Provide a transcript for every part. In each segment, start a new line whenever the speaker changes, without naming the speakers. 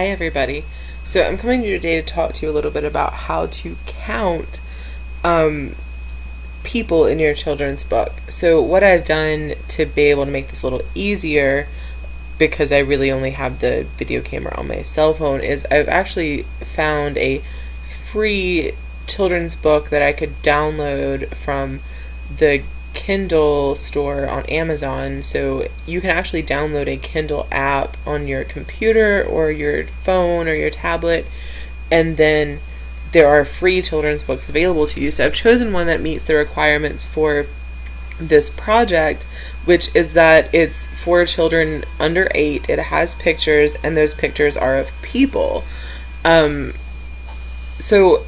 Hi everybody. So I'm coming to you today to talk to you a little bit about how to count people in your children's book. So what I've done to be able to make this a little easier, because I really only have the video camera on my cell phone, is I've actually found a free children's book that I could download from the Kindle store on Amazon. So you can actually download a Kindle app on your computer or your phone or your tablet, and then there are free children's books available to you. So I've chosen one that meets the requirements for this project, which is that it's for children under 8. It has pictures, and those pictures are of people. So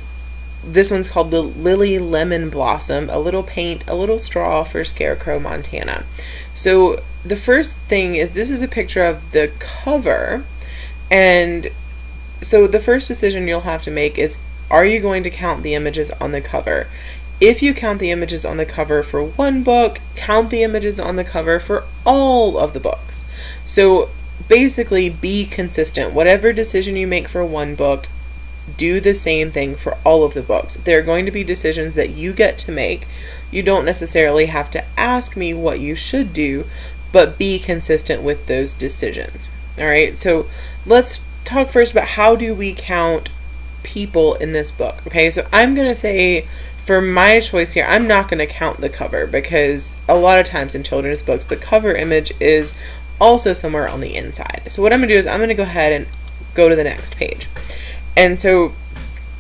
this one's called the Lily Lemon Blossom, a little paint, a little straw for Scarecrow, Montana. So the first thing is, this is a picture of the cover, and so the first decision you'll have to make is, are you going to count the images on the cover? If you count the images on the cover for one book, count the images on the cover for all of the books. So basically, be consistent. Whatever decision you make for one book, do the same thing for all of the books. There are going to be decisions that you get to make. You don't necessarily have to ask me what you should do, but be consistent with those decisions. All right, so let's talk first about how do we count people in this book. Okay, so I'm going to say, for my choice here, I'm not going to count the cover, because a lot of times in children's books, the cover image is also somewhere on the inside. So what I'm going to do is I'm going to go ahead and go to the next page. And so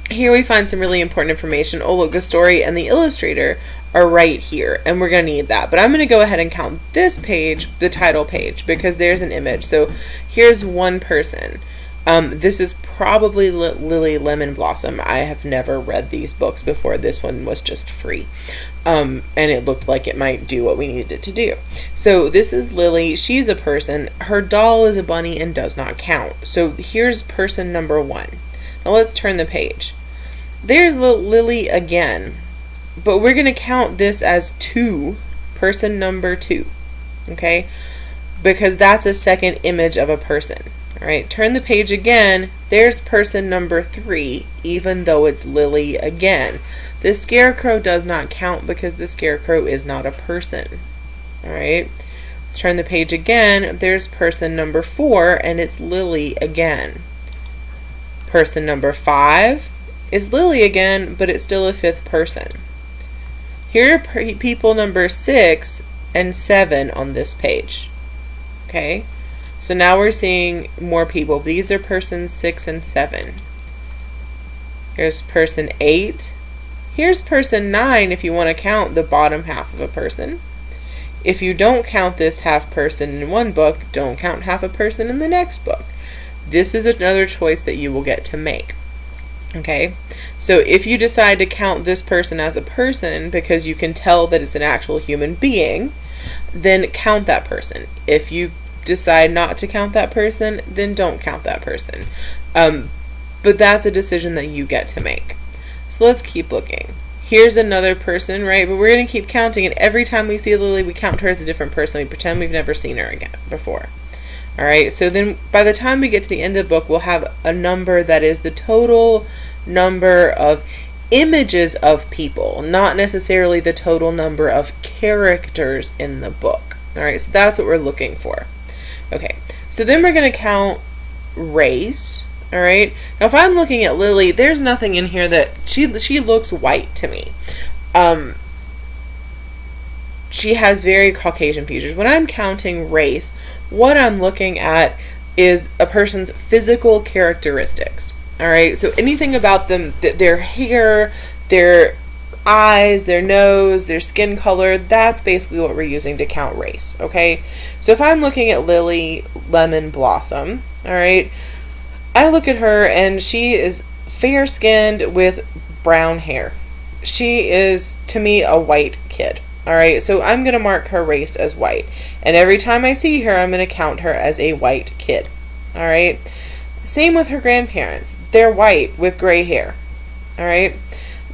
here we find some really important information. Oh, look, the story and the illustrator are right here, and we're going to need that. But I'm going to go ahead and count this page, the title page, because there's an image. So here's one person. This is probably Lily Lemon Blossom. I have never read these books before. This one was just free. And it looked like it might do what we needed it to do. So this is Lily. She's a person. Her doll is a bunny and does not count. So here's person number 1. Now let's turn the page. There's Lily again, but we're going to count this as 2, person number 2, okay? Because that's a second image of a person. All right, turn the page again. There's person number 3, even though it's Lily again. The Scarecrow does not count because the Scarecrow is not a person. All right, let's turn the page again. There's person number 4, and it's Lily again. Person number 5 is Lily again, but it's still a 5th person. Here are people number 6 and 7 on this page. Okay, so now we're seeing more people. These are persons 6 and 7. Here's person 8. Here's person 9 if you want to count the bottom half of a person. If you don't count this half person in one book, don't count half a person in the next book. This is another choice that you will get to make. Okay, so if you decide to count this person as a person because you can tell that it's an actual human being, then count that person. If you decide not to count that person, then don't count that person. But that's a decision that you get to make. So let's keep looking. Here's another person, right? But we're going to keep counting, and every time we see Lily, we count her as a different person. We pretend we've never seen her again before. All right, so then by the time we get to the end of the book, we'll have a number that is the total number of images of people, not necessarily the total number of characters in the book. All right, so that's what we're looking for. Okay, so then we're going to count race. All right, now if I'm looking at Lily, there's nothing in here that she looks white to me. She has very Caucasian features. When I'm counting race, what I'm looking at is a person's physical characteristics. All right, so anything about them, their hair, their eyes, their nose, their skin color, that's basically what we're using to count race. Okay, so if I'm looking at Lily Lemon Blossom, all right, I look at her and she is fair-skinned with brown hair. She is, to me, a white kid. All right, so I'm going to mark her race as white. And every time I see her, I'm going to count her as a white kid. All right, same with her grandparents. They're white with gray hair. All right,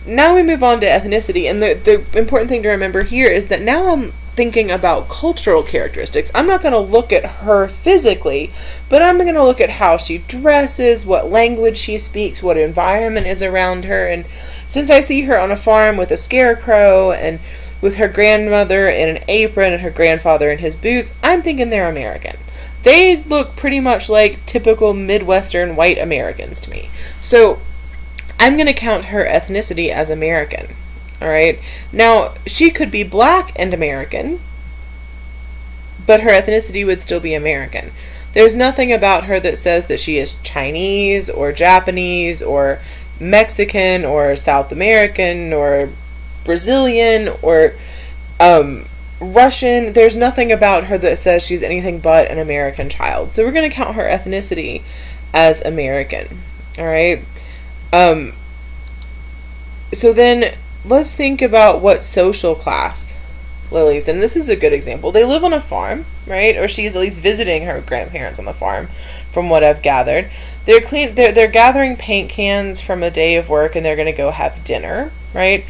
now we move on to ethnicity. And the important thing to remember here is that now thinking about cultural characteristics. I'm not going to look at her physically, but I'm going to look at how she dresses, what language she speaks, what environment is around her. And since I see her on a farm with a scarecrow and with her grandmother in an apron and her grandfather in his boots, I'm thinking they're American. They look pretty much like typical Midwestern white Americans to me. So I'm going to count her ethnicity as American. All right. Now, she could be black and American, but her ethnicity would still be American. There's nothing about her that says that she is Chinese or Japanese or Mexican or South American or Brazilian or Russian. There's nothing about her that says she's anything but an American child. So we're going to count her ethnicity as American. All right. So then let's think about what social class Lily's in. This is a good example. They live on a farm, right? Or she's at least visiting her grandparents on the farm, from what I've gathered. They're gathering paint cans from a day of work, and they're going to go have dinner, right?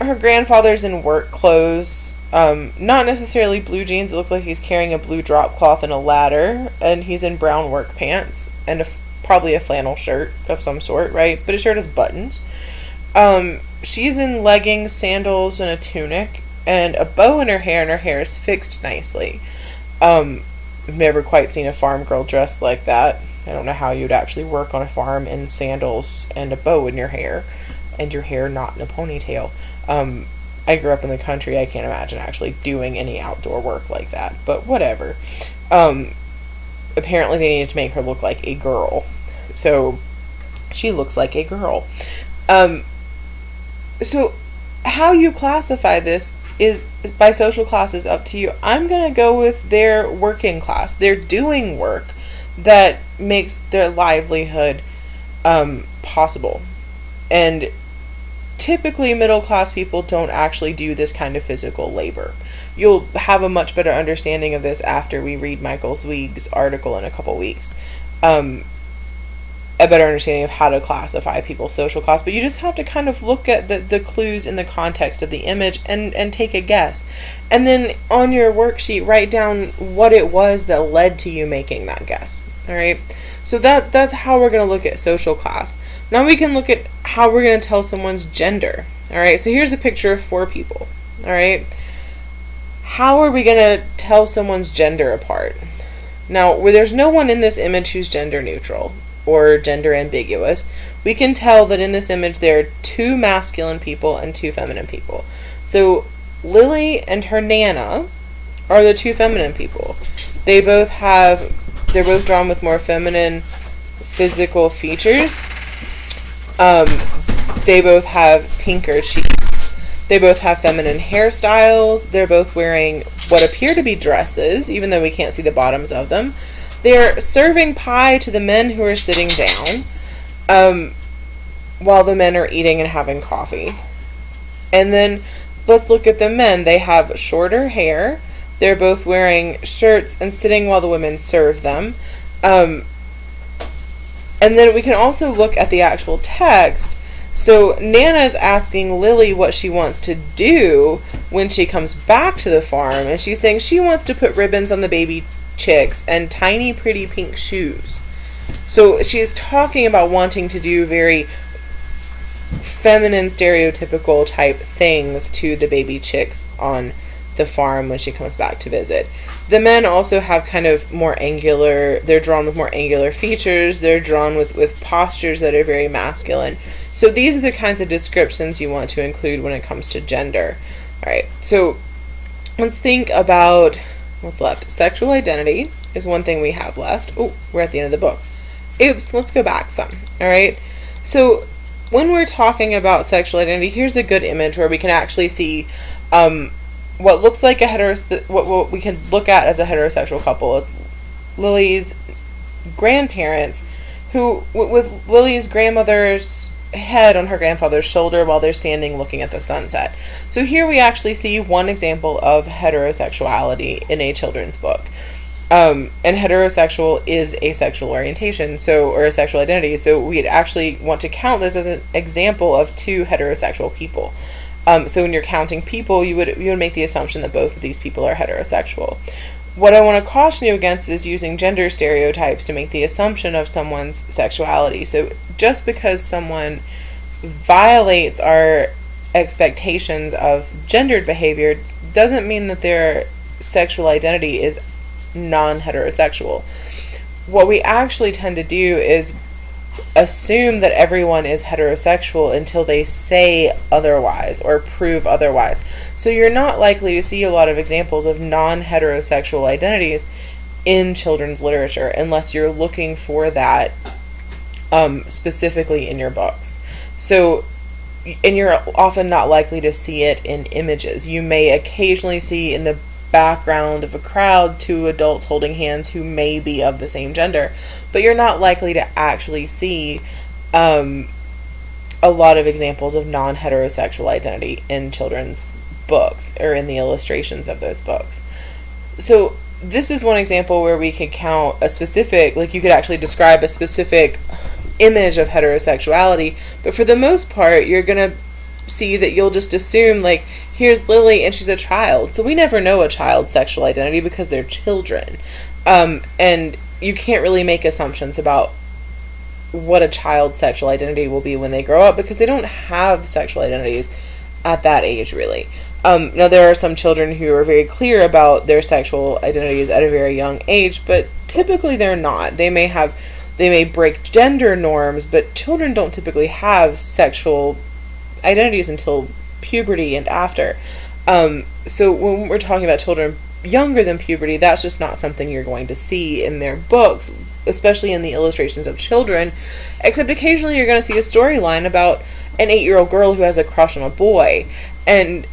Her grandfather's in work clothes, not necessarily blue jeans. It looks like he's carrying a blue drop cloth and a ladder, and he's in brown work pants and probably a flannel shirt of some sort, right? But his shirt has buttons. She's in leggings, sandals, and a tunic, and a bow in her hair, and her hair is fixed nicely. I've never quite seen a farm girl dressed like that. I don't know how you'd actually work on a farm in sandals and a bow in your hair, and your hair not in a ponytail. I grew up in the country. I can't imagine actually doing any outdoor work like that, but whatever. Apparently they needed to make her look like a girl, so she looks like a girl. So how you classify this is by social class is up to you. I'm going to go with their working class. They're doing work that makes their livelihood possible. And typically middle class people don't actually do this kind of physical labor. You'll have a much better understanding of this after we read Michael Zweig's article in a couple weeks. A better understanding of how to classify people's social class, but you just have to kind of look at the clues in the context of the image and take a guess. And then on your worksheet, write down what it was that led to you making that guess. All right. So that's how we're going to look at social class. Now we can look at how we're going to tell someone's gender. All right. So here's a picture of 4 people. All right. How are we going to tell someone's gender apart? Now, where there's no one in this image who's gender neutral or gender ambiguous, we can tell that in this image there are 2 masculine people and 2 feminine people. So Lily and her Nana are the 2 feminine people. They're both drawn with more feminine physical features. They both have pinker cheeks. They both have feminine hairstyles. They're both wearing what appear to be dresses, even though we can't see the bottoms of them. They're serving pie to the men who are sitting down, while the men are eating and having coffee. And then let's look at the men. They have shorter hair. They're both wearing shirts and sitting while the women serve them. And then we can also look at the actual text. So Nana is asking Lily what she wants to do when she comes back to the farm, and she's saying she wants to put ribbons on the baby chicks and tiny pretty pink shoes. So she's talking about wanting to do very feminine stereotypical type things to the baby chicks on the farm when she comes back to visit. The men also have kind of more angular, they're drawn with more angular features, they're drawn with postures that are very masculine. So these are the kinds of descriptions you want to include when it comes to gender. Alright, so let's think about what's left. Sexual identity is one thing we have left. Oh, we're at the end of the book. Oops, let's go back some. Alright, so when we're talking about sexual identity, here's a good image where we can actually see what looks like what we can look at as a heterosexual couple is Lily's grandparents, who with Lily's grandmother's head on her grandfather's shoulder while they're standing looking at the sunset. So here we actually see one example of heterosexuality in a children's book. And heterosexual is a sexual orientation, or a sexual identity. So we'd actually want to count this as an example of 2 heterosexual people. So when you're counting people, you would make the assumption that both of these people are heterosexual. What I want to caution you against is using gender stereotypes to make the assumption of someone's sexuality. So just because someone violates our expectations of gendered behavior doesn't mean that their sexual identity is non-heterosexual. What we actually tend to do is assume that everyone is heterosexual until they say otherwise or prove otherwise. So you're not likely to see a lot of examples of non-heterosexual identities in children's literature unless you're looking for that specifically in your books. So, and you're often not likely to see it in images. You may occasionally see in the background of a crowd two adults holding hands who may be of the same gender, but you're not likely to actually see a lot of examples of non-heterosexual identity in children's books or in the illustrations of those books. So this is one example where we could count a specific, like you could actually describe a specific image of heterosexuality, but for the most part you're going to see that you'll just assume, like, here's Lily and she's a child. So we never know a child's sexual identity because they're children. And you can't really make assumptions about what a child's sexual identity will be when they grow up because they don't have sexual identities at that age, really. Now, there are some children who are very clear about their sexual identities at a very young age, but typically they're not. They may break gender norms, but children don't typically have sexual identities until puberty and after. So when we're talking about children younger than puberty, that's just not something you're going to see in their books, especially in the illustrations of children, except occasionally you're going to see a storyline about an 8-year-old girl who has a crush on a boy. And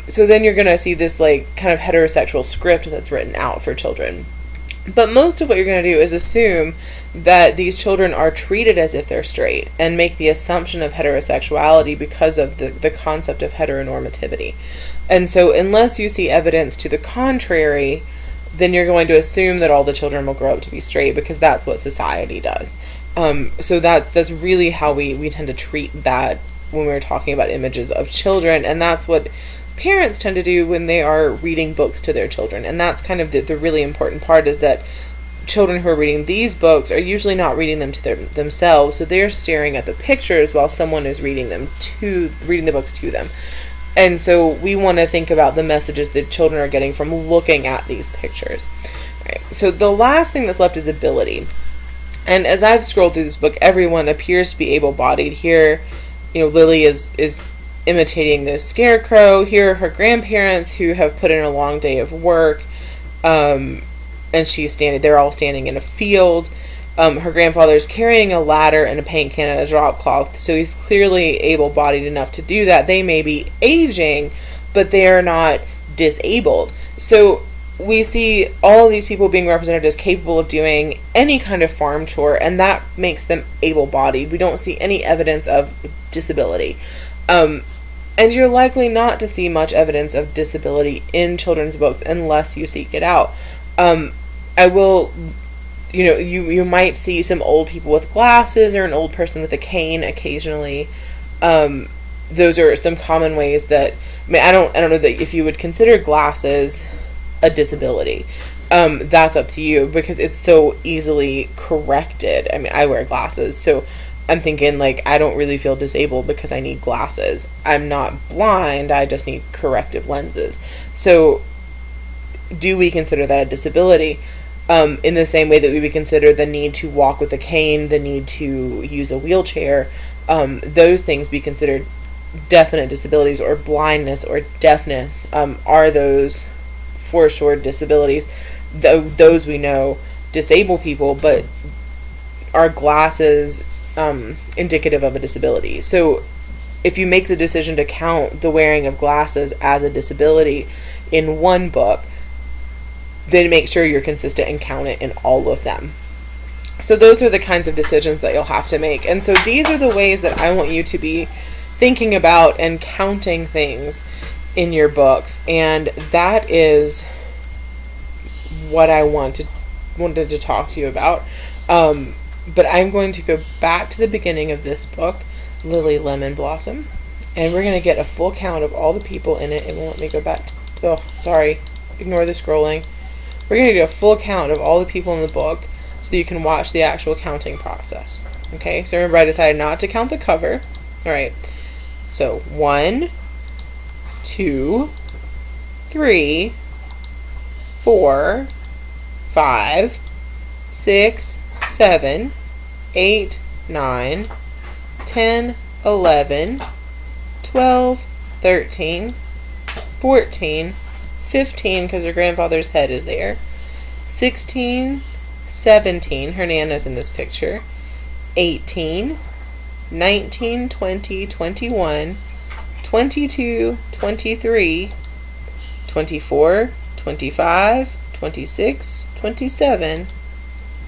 so then you're going to see this like kind of heterosexual script that's written out for children. But most of what you're going to do is assume that these children are treated as if they're straight and make the assumption of heterosexuality because of the concept of heteronormativity. And so unless you see evidence to the contrary, then you're going to assume that all the children will grow up to be straight because that's what society does. So that's really how we tend to treat that when we're talking about images of children, and that's what parents tend to do when they are reading books to their children. And that's kind of the really important part, is that children who are reading these books are usually not reading them to themselves, so they're staring at the pictures while someone is reading the books to them. And so we want to think about the messages that children are getting from looking at these pictures. Right. So the last thing that's left is ability. And as I've scrolled through this book, everyone appears to be able-bodied. Here, Lily is imitating this scarecrow. Here are her grandparents who have put in a long day of work, and they're all standing in a field. Her grandfather's carrying a ladder and a paint can and a drop cloth, so he's clearly able-bodied enough to do that. They may be aging, but they are not disabled. So we see all of these people being represented as capable of doing any kind of farm chore, and that makes them able-bodied. We don't see any evidence of disability. And you're likely not to see much evidence of disability in children's books unless you seek it out. You might see some old people with glasses or an old person with a cane occasionally. Those are some common ways that, I don't know that if you would consider glasses a disability. That's up to you because it's so easily corrected. I wear glasses, so I'm thinking, I don't really feel disabled because I need glasses. I'm not blind, I just need corrective lenses. So, do we consider that a disability? In the same way that we would consider the need to walk with a cane, the need to use a wheelchair, those things be considered definite disabilities, or blindness or deafness are those for sure disabilities. Those we know disable people, but are glasses indicative of a disability? So if you make the decision to count the wearing of glasses as a disability in one book, then make sure you're consistent and count it in all of them. So those are the kinds of decisions that you'll have to make. And so these are the ways that I want you to be thinking about and counting things in your books. And that is what I wanted to talk to you about. But I'm going to go back to the beginning of this book, Lily Lemon Blossom, And we're going to get a full count of all the people in it. It won't let me go back. Oh, sorry. Ignore the scrolling. We're going to get a full count of all the people in the book so that you can watch the actual counting process. Okay, so remember I decided not to count the cover. Alright, so 1, 2, 3, 4, 5, 6, 7, 8, 9, 10, 11, 12, 13, 14, 15, because her grandfather's head is there, 16, 17, her Nana's in this picture, 18, 19, 20, 21, 22, 23, 24, 25, 26, 27,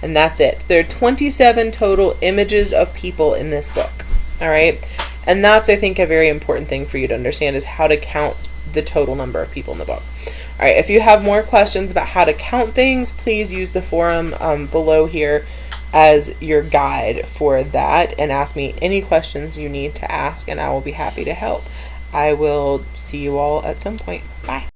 and that's it. There are 27 total images of people in this book. Alright? And that's, I think, a very important thing for you to understand, is how to count the total number of people in the book. Alright, if you have more questions about how to count things, please use the forum below here as your guide for that, and ask me any questions you need to ask, and I will be happy to help. I will see you all at some point. Bye.